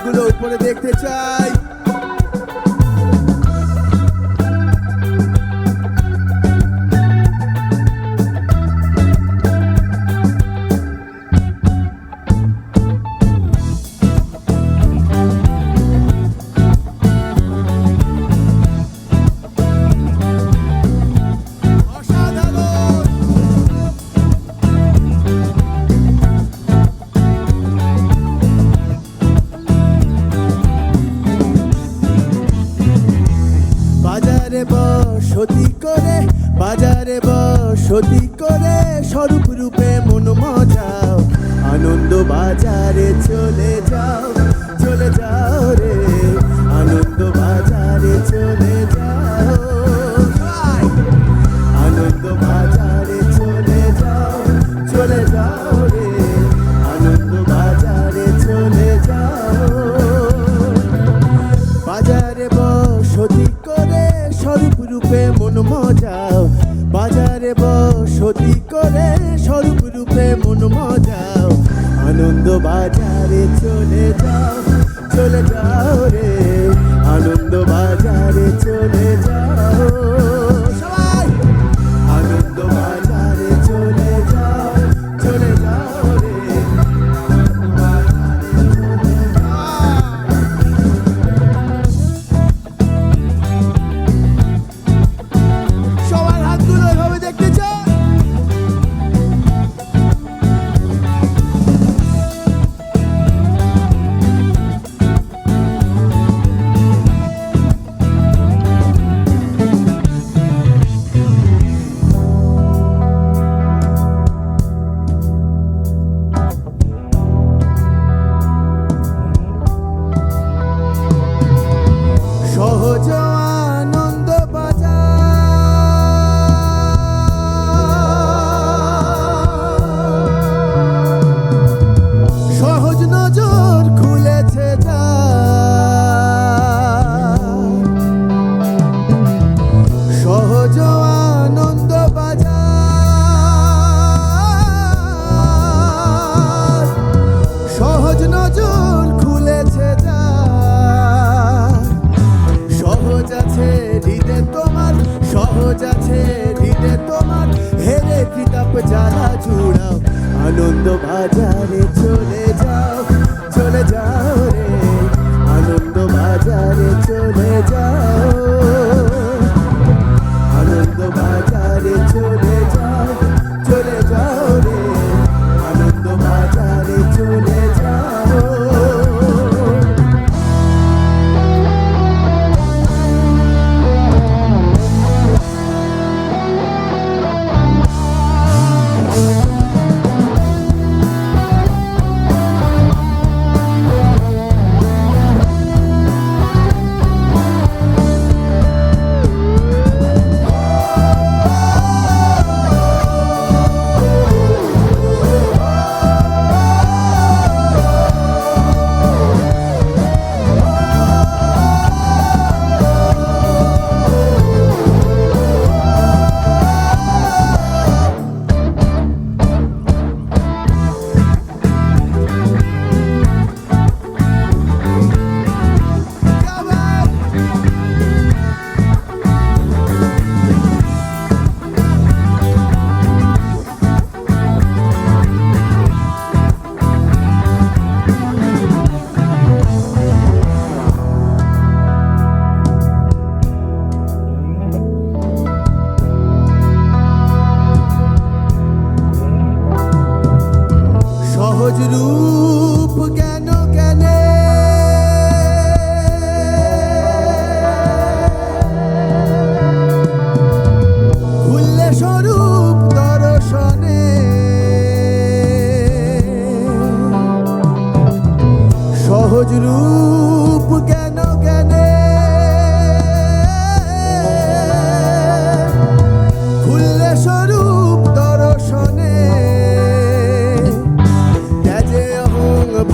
হাতগুলো উপরে দেখতে চাই। বসতি করে বাজারে বসতি করে স্বরূপ রূপে মন মজাও, আনন্দ বাজারে চলে যাও রে, আনন্দ বাজারে চলে যাও, আনন্দ বাজারে চলে যাও রে, আনন্দ বাজারে চলে যাও। বাজারে বসতি করে স্বরূপ রূপে মন মজাও, বাজারে বসতি করে স্বরূপ রূপে মন মজাও, আনন্দ বাজারে চলে যাও রে, আনন্দ বাজারে চলে যাও, সবাই আনন্দ বাজারে চলে যাও রে, সবার হাতগুলো এভাবে দেখতে চাই। সহজ আনন্দ বাজার, সহজ নজর খুলেছে সহজ আনন্দ বাজার, সহজ নজর খুলেছে সহজ আছে হৃদে তোমার, সহজ আছে হৃদে তোমার, হেরে কিতাব জ্বালা জুড়াও, আনন্দ বাজারে চলে যাও রে, আনন্দ বাজারে চলে যাও, আনন্দ বাজারে চলে যাও রে, আনন্দ বাজারে চলে যাও। সহজ রূপ জ্ঞান জ্ঞানে খুললে স্বরূপ দর্শনে, সহজ রূপ জ্ঞান জ্ঞানে খুললে স্বরূপ দর্শনে,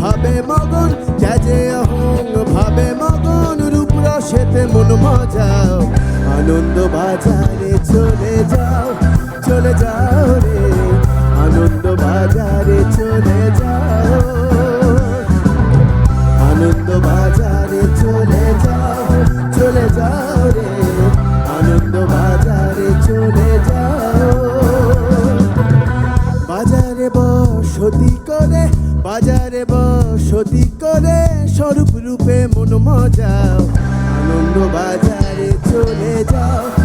ভাবে মগন যাজে অহং ভাবে মগন, রূপ রসেতে মন মজাও, আনন্দ বাজারে চলে যাও রে, আনন্দ বাজারে চলে যাও, আনন্দ বাজারে চলে যাও রে, আনন্দ বাজারে চলে যাও। বাজারে বসতি করে স্বরূপ রূপে মন মজাও, আনন্দ বাজারে চলে যাও।